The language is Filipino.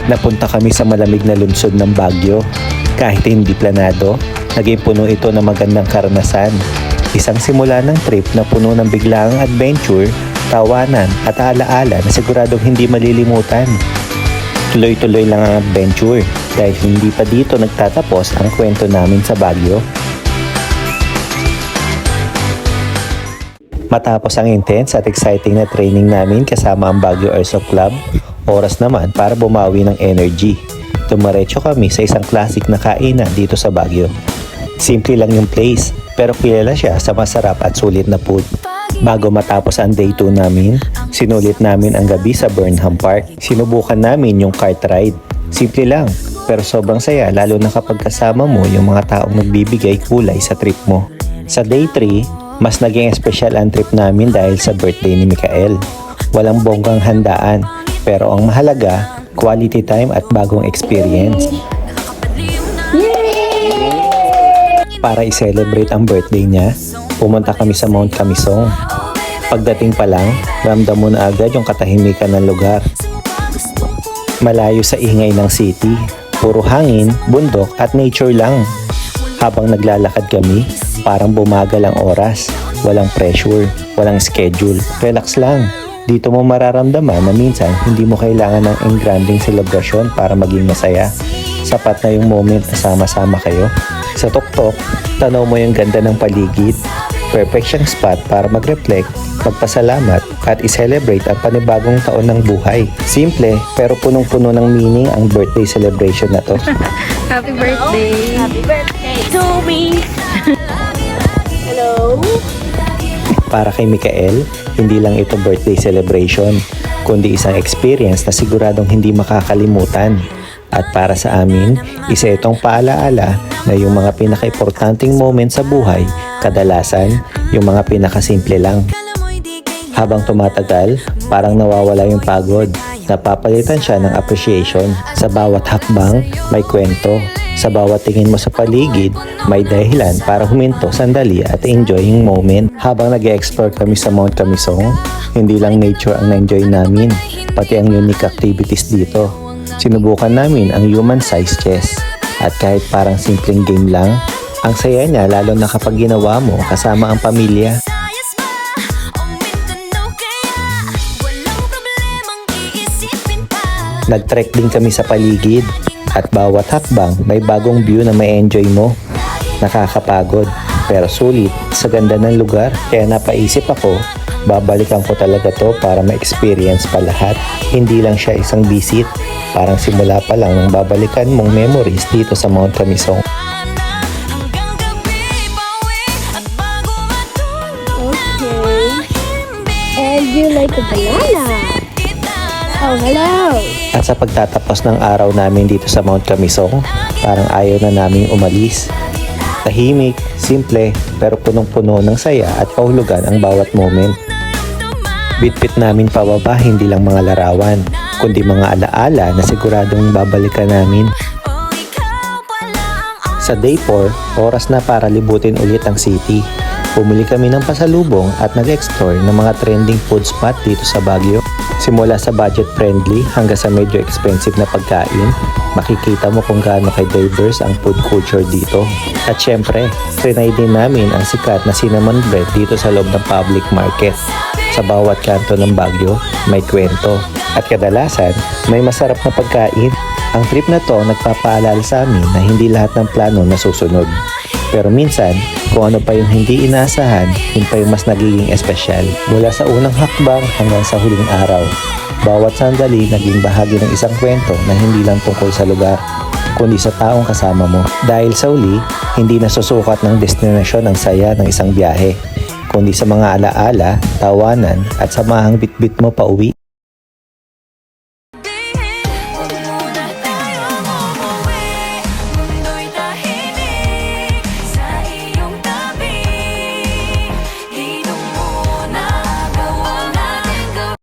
Napunta kami sa malamig na lungsod ng Baguio. Kahit hindi planado, naging puno ito ng magandang karanasan. Isang simula ng trip na puno ng biglaang adventure, tawanan at alaala na siguradong hindi malilimutan. Tuloy-tuloy lang ang adventure dahil hindi pa dito nagtatapos ang kwento namin sa Baguio. Matapos ang intense at exciting na training namin kasama ang Baguio Airsoft Club, oras naman para bumawi ng energy. Dumiretso kami sa isang classic na kainan dito sa Baguio. Simple lang yung place, pero kilala siya sa masarap at sulit na food. Bago matapos ang day 2 namin, sinulit namin ang gabi sa Burnham Park. Sinubukan namin yung kart ride. Simple lang, pero sobrang saya lalo na kapag kasama mo yung mga taong nagbibigay kulay sa trip mo. Sa day 3, mas naging espesyal ang trip namin dahil sa birthday ni Mikael. Walang bonggang handaan, pero ang mahalaga, quality time at bagong experience. Para i-celebrate ang birthday niya, pumunta kami sa Mount Camisong. Pagdating pa lang, ramdam mo na agad yung katahimikan ng lugar. Malayo sa ingay ng city, puro hangin, bundok at nature lang. Habang naglalakad kami, parang bumagal ang oras. Walang pressure, walang schedule. Relax lang. Dito mo mararamdaman na minsan hindi mo kailangan ng engranding selebrasyon para maging masaya. Sapat na yung moment na sama-sama kayo. Sa tuktok, tanaw mo yung ganda ng paligid. Perfect siyang spot para mag-reflect, magpasalamat at i-celebrate ang panibagong taon ng buhay. Simple pero punong-puno ng meaning ang birthday celebration na to. Happy birthday! Happy birthday to me! Hello? Para kay Mikael, hindi lang ito birthday celebration, kundi isang experience na siguradong hindi makakalimutan. At para sa amin, isa itong paalaala na yung mga pinaka-importanting moment sa buhay, kadalasan, yung mga pinakasimple lang. Habang tumatagal, parang nawawala yung pagod. Napapalitan siya ng appreciation. Sa bawat hakbang, may kwento. Sa bawat tingin mo sa paligid, may dahilan para huminto sandali at enjoy yung moment. Habang nag-explore kami sa Mount Camisong, hindi lang nature ang na-enjoy namin, pati ang unique activities dito. Sinubukan namin ang human-sized chess. At kahit parang simpleng game lang, ang saya niya lalo na kapag ginawa mo kasama ang pamilya. Nag-trek din kami sa paligid at bawat hakbang may bagong view na may enjoy mo. Nakakapagod pero sulit sa ganda ng lugar, kaya napaisip ako, babalikan ko talaga to para ma-experience pa lahat. Hindi lang siya isang visit, parang simula pa lang ng babalikan mong memories dito sa Mount Camisong. Okay. And you like a banana? Oh, hello! At sa pagtatapos ng araw namin dito sa Mount Camisong, parang ayaw na naming umalis. Tahimik, simple, pero punong-puno ng saya at kahulugan ang bawat moment. Bitbit namin pababa hindi lang mga larawan, kundi mga alaala na siguradong babalikan namin. Sa day 4, oras na para libutin ulit ang city. Bumili kami ng pasalubong at nag-explore ng mga trending food spot dito sa Baguio. Simula sa budget-friendly hanggang sa medyo expensive na pagkain, makikita mo kung gaano ka-diverse ang food culture dito. At syempre, trinay din namin ang sikat na cinnamon bread dito sa loob ng public market. Sa bawat kanto ng Baguio, may kwento. At kadalasan, may masarap na pagkain. Ang trip na to nagpapaalala sa amin na hindi lahat ng plano nasusunod. Pero minsan, kung ano pa yung hindi inaasahan, yun pa yung mas nagiging espesyal. Mula sa unang hakbang hanggang sa huling araw, bawat sandali naging bahagi ng isang kwento na hindi lang tungkol sa lugar, kundi sa taong kasama mo. Dahil sa uli, hindi nasusukat ng destinasyon ang saya ng isang biyahe, kundi sa mga alaala, tawanan at samahang bitbit mo pa uwi.